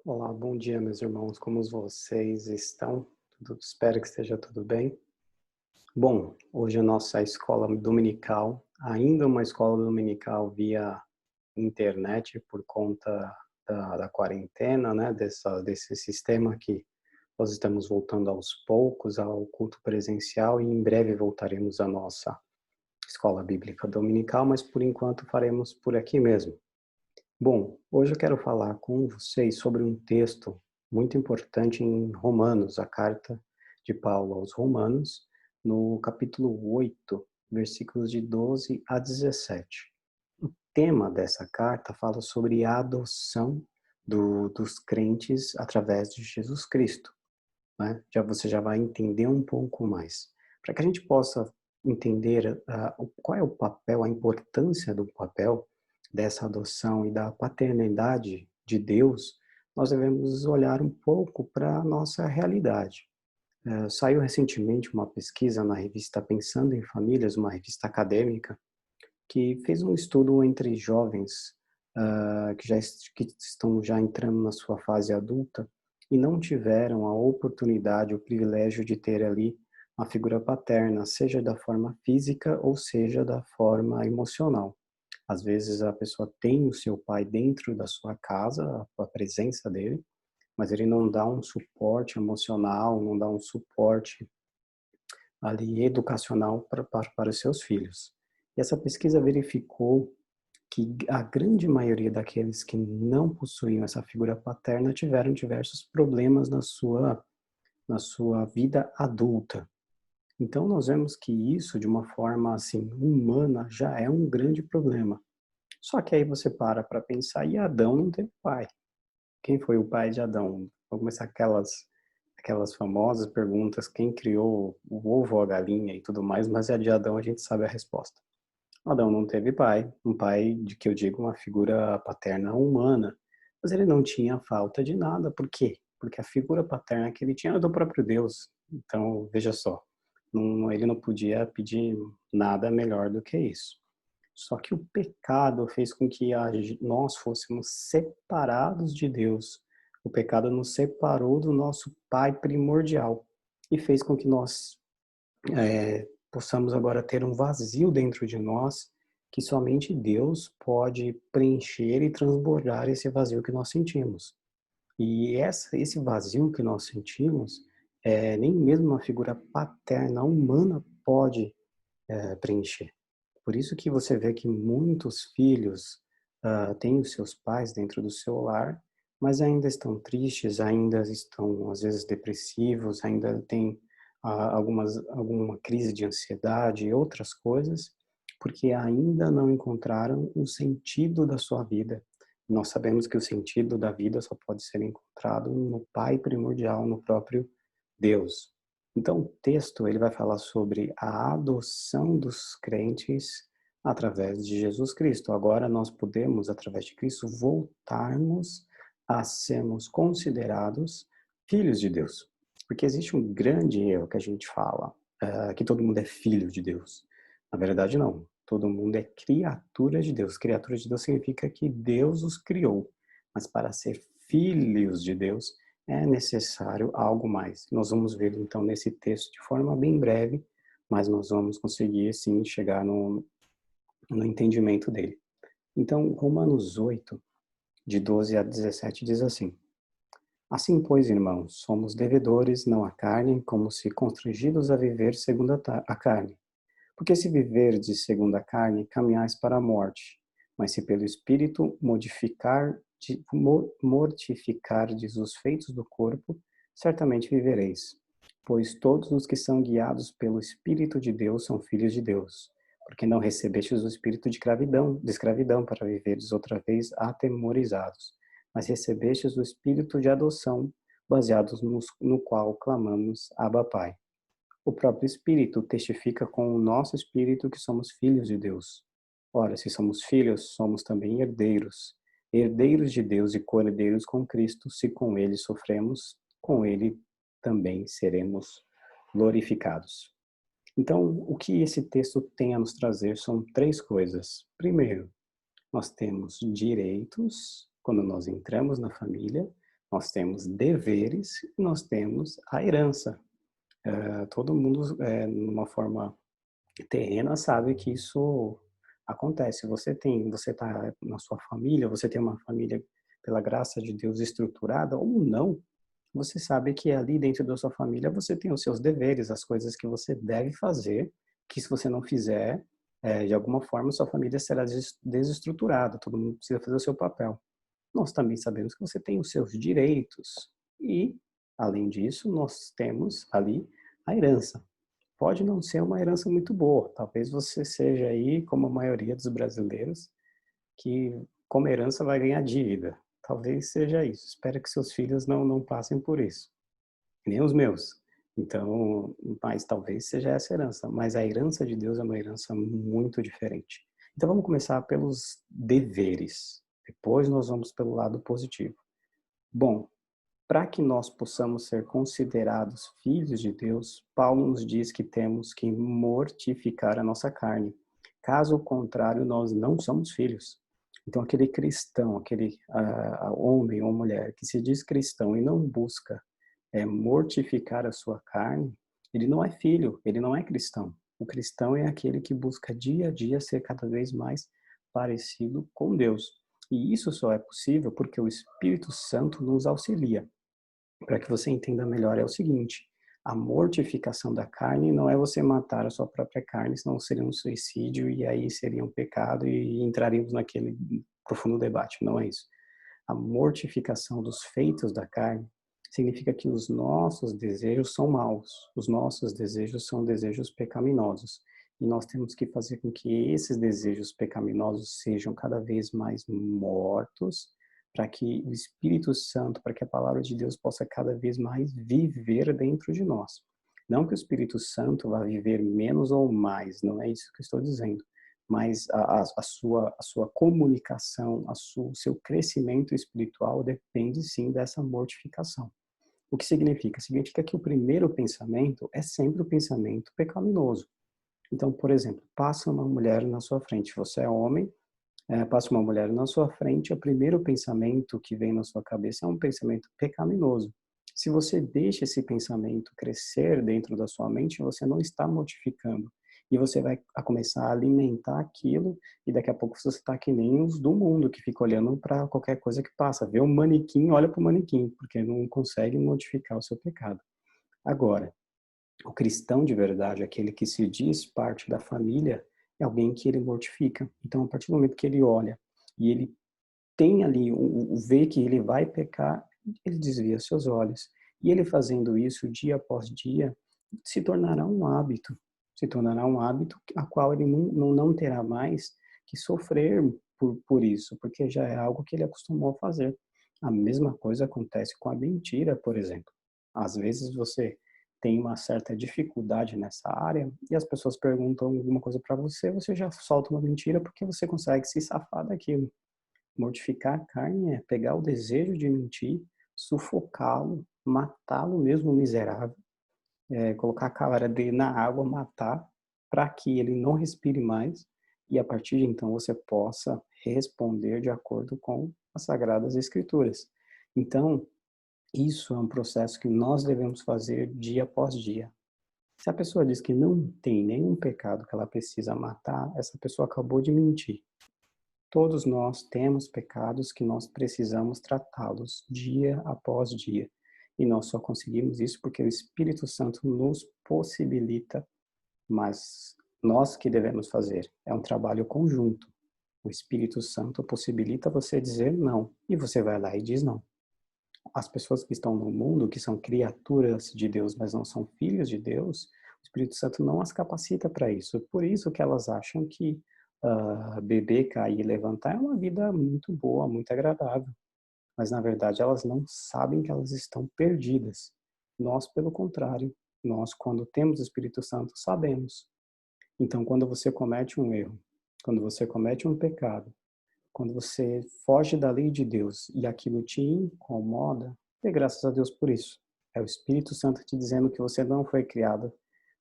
Olá, bom dia, meus irmãos. Como vocês estão? Espero que esteja tudo bem. Bom, hoje a nossa escola dominical, ainda uma escola dominical via internet por conta da quarentena, né? Desse sistema que nós estamos voltando aos poucos ao culto presencial e em breve voltaremos à nossa escola bíblica dominical, mas por enquanto faremos por aqui mesmo. Bom, hoje eu quero falar com vocês sobre um texto muito importante em Romanos, a carta de Paulo aos Romanos, no capítulo 8, versículos de 12 a 17. O tema dessa carta fala sobre a adoção dos crentes através de Jesus Cristo, né? Você já vai entender um pouco mais. Para que a gente possa entender qual é o papel, a importância do papel dessa adoção e da paternidade de Deus, nós devemos olhar um pouco para a nossa realidade. Saiu recentemente uma pesquisa na revista Pensando em Famílias, uma revista acadêmica, que fez um estudo entre jovens que estão já entrando na sua fase adulta e não tiveram a oportunidade, o privilégio de ter ali uma figura paterna, seja da forma física ou seja da forma emocional. Às vezes a pessoa tem o seu pai dentro da sua casa, a presença dele, mas ele não dá um suporte emocional, não dá um suporte ali educacional para os seus filhos. E essa pesquisa verificou que a grande maioria daqueles que não possuíam essa figura paterna tiveram diversos problemas na sua vida adulta. Então nós vemos que isso, de uma forma assim humana, já é um grande problema. Só que aí você para pensar, e Adão não teve pai. Quem foi o pai de Adão? Vamos começar aquelas famosas perguntas, quem criou o ovo ou a galinha e tudo mais, mas a de Adão a gente sabe a resposta. Adão não teve pai, um pai de que eu digo uma figura paterna humana, mas ele não tinha falta de nada. Por quê? Porque a figura paterna que ele tinha era do próprio Deus. Então, veja só, ele não podia pedir nada melhor do que isso. Só que o pecado fez com que nós fôssemos separados de Deus. O pecado nos separou do nosso Pai primordial e fez com que nós possamos agora ter um vazio dentro de nós que somente Deus pode preencher e transbordar esse vazio que nós sentimos. E esse vazio que nós sentimos, nem mesmo uma figura paterna humana pode preencher. Por isso que você vê que muitos filhos têm os seus pais dentro do seu lar, mas ainda estão tristes, ainda estão às vezes depressivos, ainda têm alguma crise de ansiedade e outras coisas, porque ainda não encontraram o sentido da sua vida. Nós sabemos que o sentido da vida só pode ser encontrado no Pai primordial, no próprio Deus. Então, o texto ele vai falar sobre a adoção dos crentes através de Jesus Cristo. Agora nós podemos, através de Cristo, voltarmos a sermos considerados filhos de Deus. Porque existe um grande erro que a gente fala, que todo mundo é filho de Deus. Na verdade, não. Todo mundo é criatura de Deus. Criatura de Deus significa que Deus os criou. Mas para ser filhos de Deus, é necessário algo mais. Nós vamos ver então nesse texto de forma bem breve, mas nós vamos conseguir sim chegar no entendimento dele. Então, Romanos 8, de 12 a 17 diz assim: Assim, pois, irmãos, somos devedores não à carne, como se constrangidos a viver segundo a carne. Porque se viverdes segundo a carne, caminhais para a morte. Mas se pelo Espírito mortificardes os feitos do corpo, certamente vivereis. Pois todos os que são guiados pelo Espírito de Deus são filhos de Deus. Porque não recebestes o espírito de escravidão para viveres outra vez atemorizados, mas recebestes o espírito de adoção, baseados no qual clamamos Abba Pai. O próprio Espírito testifica com o nosso espírito que somos filhos de Deus. Ora, se somos filhos, somos também herdeiros, herdeiros de Deus e co-herdeiros com Cristo, se com ele sofremos, com ele também seremos glorificados. Então, o que esse texto tem a nos trazer são três coisas. Primeiro, nós temos direitos quando nós entramos na família, Nós temos deveres e nós temos a herança. Todo mundo, numa forma terrena, sabe que isso acontece. Você está na sua família, você tem uma família, pela graça de Deus, estruturada ou não, você sabe que ali dentro da sua família você tem os seus deveres, as coisas que você deve fazer, que se você não fizer, de alguma forma sua família será desestruturada, todo mundo precisa fazer o seu papel. Nós também sabemos que você tem os seus direitos e, além disso, nós temos ali a herança. Pode não ser uma herança muito boa, talvez você seja aí, como a maioria dos brasileiros, que como herança vai ganhar dívida. Talvez seja isso. Espero que seus filhos não passem por isso, nem os meus. Então, mas talvez seja essa herança. Mas a herança de Deus é uma herança muito diferente. Então vamos começar pelos deveres. Depois nós vamos pelo lado positivo. Bom, para que nós possamos ser considerados filhos de Deus, Paulo nos diz que temos que mortificar a nossa carne. Caso contrário, nós não somos filhos. Então, aquele cristão, aquele homem ou mulher que se diz cristão e não busca mortificar a sua carne, ele não é filho, ele não é cristão. O cristão é aquele que busca dia a dia ser cada vez mais parecido com Deus. E isso só é possível porque o Espírito Santo nos auxilia. Para que você entenda melhor, é o seguinte: a mortificação da carne não é você matar a sua própria carne, senão seria um suicídio e aí seria um pecado e entraríamos naquele profundo debate. Não é isso. A mortificação dos feitos da carne significa que os nossos desejos são maus, os nossos desejos são desejos pecaminosos. E nós temos que fazer com que esses desejos pecaminosos sejam cada vez mais mortos, para que o Espírito Santo, para que a palavra de Deus possa cada vez mais viver dentro de nós. Não que o Espírito Santo vá viver menos ou mais, não é isso que eu estou dizendo, mas a sua comunicação, o seu crescimento espiritual depende sim dessa mortificação. O que significa? Significa que o primeiro pensamento é sempre o pensamento pecaminoso. Então, por exemplo, passa uma mulher na sua frente, você é homem, passa uma mulher na sua frente, o primeiro pensamento que vem na sua cabeça é um pensamento pecaminoso. Se você deixa esse pensamento crescer dentro da sua mente, você não está mortificando. E você vai começar a alimentar aquilo, e daqui a pouco você está que nem os do mundo, que fica olhando para qualquer coisa que passa. Vê um manequim, olha para o manequim, porque não consegue mortificar o seu pecado. Agora, o cristão de verdade, aquele que se diz parte da família, é alguém que ele mortifica. Então, a partir do momento que ele olha e ele tem ali, vê que ele vai pecar, ele desvia seus olhos. E ele fazendo isso dia após dia, se tornará um hábito. Se tornará um hábito a qual ele não terá mais que sofrer por isso, porque já é algo que ele acostumou a fazer. A mesma coisa acontece com a mentira, por exemplo. Às vezes você tem uma certa dificuldade nessa área e as pessoas perguntam alguma coisa para você, você já solta uma mentira porque você consegue se safar daquilo. Mortificar a carne é pegar o desejo de mentir, sufocá-lo, matá-lo mesmo miserável, colocar a cara dele na água, matar, para que ele não respire mais e a partir de então você possa responder de acordo com as Sagradas Escrituras. Então, isso é um processo que nós devemos fazer dia após dia. Se a pessoa diz que não tem nenhum pecado que ela precisa matar, essa pessoa acabou de mentir. Todos nós temos pecados que nós precisamos tratá-los dia após dia. E nós só conseguimos isso porque o Espírito Santo nos possibilita, mas nós que devemos fazer. É um trabalho conjunto. O Espírito Santo possibilita você dizer não, e você vai lá e diz não. As pessoas que estão no mundo, que são criaturas de Deus, mas não são filhos de Deus, o Espírito Santo não as capacita para isso. Por isso que elas acham que beber, cair e levantar é uma vida muito boa, muito agradável. Mas, na verdade, elas não sabem que elas estão perdidas. Nós, pelo contrário, nós, quando temos o Espírito Santo, sabemos. Então, quando você comete um erro, quando você comete um pecado, quando você foge da lei de Deus e aquilo te incomoda, dê graças a Deus por isso. É o Espírito Santo te dizendo que você não foi criado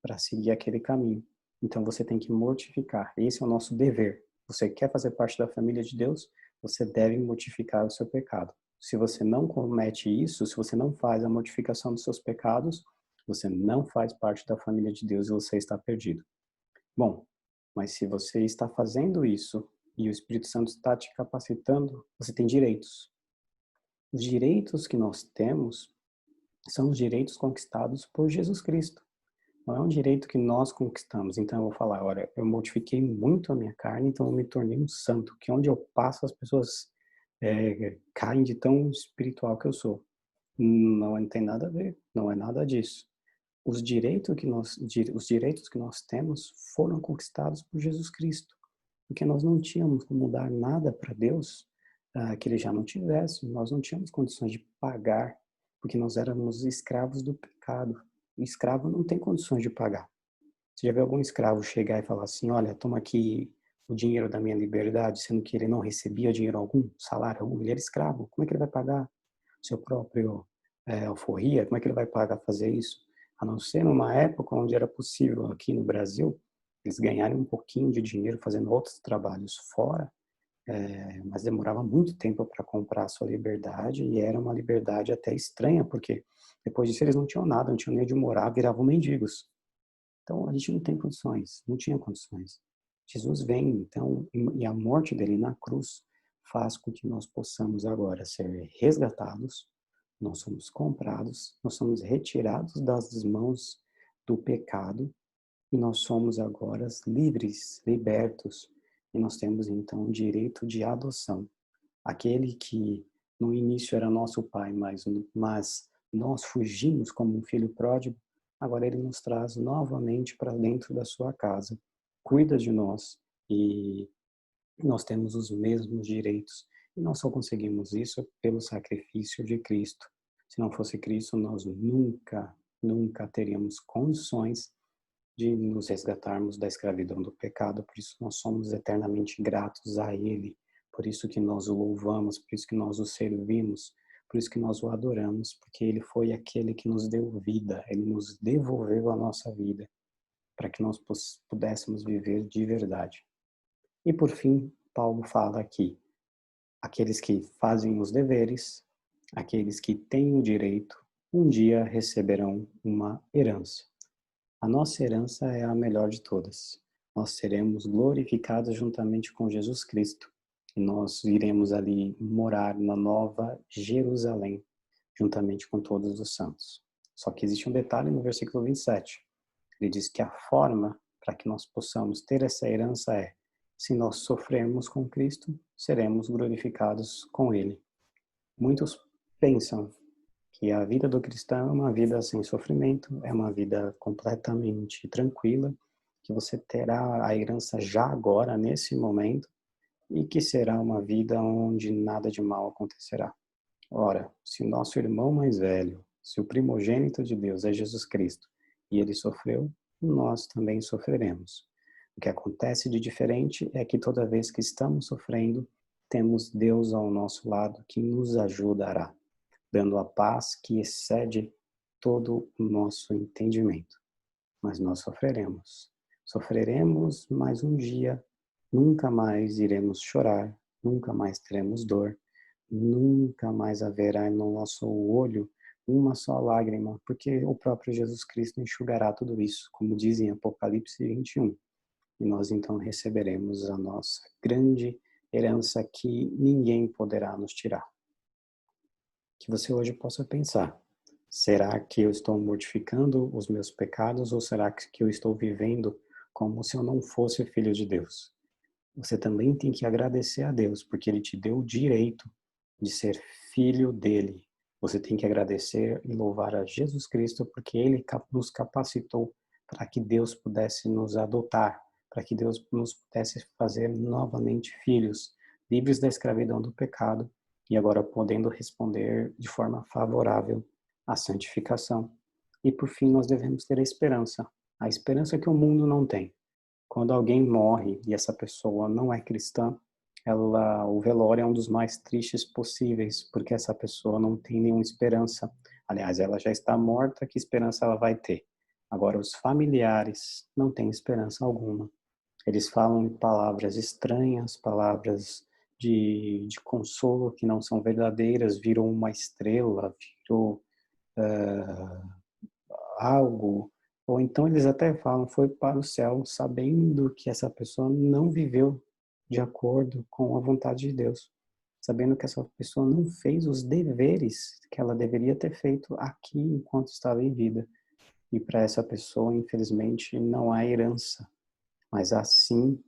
para seguir aquele caminho. Então você tem que mortificar. Esse é o nosso dever. Você quer fazer parte da família de Deus? Você deve mortificar o seu pecado. Se você não comete isso, se você não faz a mortificação dos seus pecados, você não faz parte da família de Deus e você está perdido. Bom, mas se você está fazendo isso e o Espírito Santo está te capacitando, você tem direitos. Os direitos que nós temos são os direitos conquistados por Jesus Cristo. Não é um direito que nós conquistamos. Então eu vou falar, olha, eu mortifiquei muito a minha carne, então eu me tornei um santo, que onde eu passo as pessoas caem de tão espiritual que eu sou. Não tem nada a ver, não é nada disso. Os direitos que nós temos foram conquistados por Jesus Cristo, porque nós não tínhamos como dar nada para Deus que Ele já não tivesse. Nós não tínhamos condições de pagar, porque nós éramos escravos do pecado. O escravo não tem condições de pagar. Você já viu algum escravo chegar e falar assim, olha, toma aqui o dinheiro da minha liberdade, sendo que ele não recebia dinheiro algum, salário algum, ele era escravo, como é que ele vai pagar seu próprio alforria? Como é que ele vai pagar fazer isso? A não ser numa época onde era possível aqui no Brasil, eles ganharem um pouquinho de dinheiro fazendo outros trabalhos fora, mas demorava muito tempo para comprar a sua liberdade e era uma liberdade até estranha, porque depois disso eles não tinham nada, não tinham nem onde morar, viravam mendigos. Então, a gente não tem condições, não tinha condições. Jesus vem, então, e a morte dele na cruz faz com que nós possamos agora ser resgatados, nós somos comprados, nós somos retirados das mãos do pecado e nós somos agora livres, libertos, e nós temos então o direito de adoção. Aquele que no início era nosso pai, mas nós fugimos como um filho pródigo, agora ele nos traz novamente para dentro da sua casa, cuida de nós e nós temos os mesmos direitos. E nós só conseguimos isso pelo sacrifício de Cristo. Se não fosse Cristo, nós nunca teríamos condições de nos resgatarmos da escravidão do pecado, por isso nós somos eternamente gratos a Ele, por isso que nós o louvamos, por isso que nós o servimos, por isso que nós o adoramos, porque Ele foi aquele que nos deu vida, Ele nos devolveu a nossa vida, para que nós pudéssemos viver de verdade. E por fim, Paulo fala aqui, aqueles que fazem os deveres, aqueles que têm o direito, um dia receberão uma herança. A nossa herança é a melhor de todas. Nós seremos glorificados juntamente com Jesus Cristo. E nós iremos ali morar na nova Jerusalém, juntamente com todos os santos. Só que existe um detalhe no versículo 27. Ele diz que a forma para que nós possamos ter essa herança é: se nós sofrermos com Cristo, seremos glorificados com Ele. Muitos pensam que a vida do cristão é uma vida sem sofrimento, é uma vida completamente tranquila, que você terá a herança já agora, nesse momento, e que será uma vida onde nada de mal acontecerá. Ora, se o nosso irmão mais velho, se o primogênito de Deus é Jesus Cristo, e ele sofreu, nós também sofreremos. O que acontece de diferente é que toda vez que estamos sofrendo, temos Deus ao nosso lado que nos ajudará, dando a paz que excede todo o nosso entendimento. Mas nós sofreremos. Sofreremos, mas um dia nunca mais iremos chorar, nunca mais teremos dor, nunca mais haverá no nosso olho uma só lágrima, porque o próprio Jesus Cristo enxugará tudo isso, como diz em Apocalipse 21. E nós então receberemos a nossa grande herança que ninguém poderá nos tirar. Que você hoje possa pensar: será que eu estou mortificando os meus pecados ou será que eu estou vivendo como se eu não fosse filho de Deus? Você também tem que agradecer a Deus, porque Ele te deu o direito de ser filho dele. Você tem que agradecer e louvar a Jesus Cristo, porque Ele nos capacitou para que Deus pudesse nos adotar, para que Deus nos pudesse fazer novamente filhos, livres da escravidão do pecado, e agora podendo responder de forma favorável à santificação. E por fim, nós devemos ter a esperança que o mundo não tem. Quando alguém morre e essa pessoa não é cristã, o velório é um dos mais tristes possíveis, porque essa pessoa não tem nenhuma esperança. Aliás, ela já está morta, que esperança ela vai ter? Agora, os familiares não têm esperança alguma. Eles falam palavras estranhas, palavras de consolo que não são verdadeiras, viram uma estrela, virou algo, ou então eles até falam, foi para o céu, sabendo que essa pessoa não viveu de acordo com a vontade de Deus, sabendo que essa pessoa não fez os deveres que ela deveria ter feito aqui enquanto estava em vida. E para essa pessoa, infelizmente, não há herança, mas assim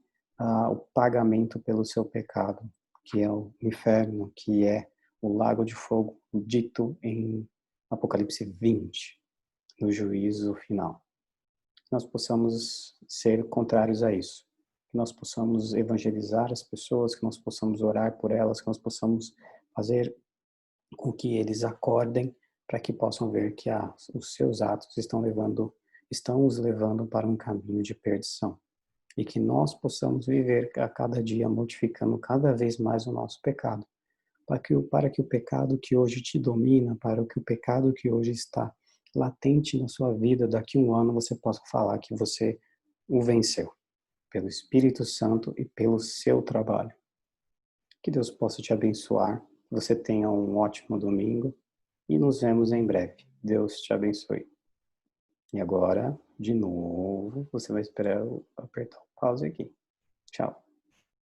o pagamento pelo seu pecado, que é o inferno, que é o lago de fogo, dito em Apocalipse 20, no juízo final. Que nós possamos ser contrários a isso, que nós possamos evangelizar as pessoas, que nós possamos orar por elas, que nós possamos fazer com que eles acordem para que possam ver que os seus atos estão os levando para um caminho de perdição. E que nós possamos viver a cada dia mortificando cada vez mais o nosso pecado, para que o pecado que hoje te domina, para que o pecado que hoje está latente na sua vida, daqui a um ano você possa falar que você o venceu, pelo Espírito Santo e pelo seu trabalho. Que Deus possa te abençoar, que você tenha um ótimo domingo e nos vemos em breve. Deus te abençoe. E agora, de novo, você vai esperar eu apertar o pause aqui. Tchau.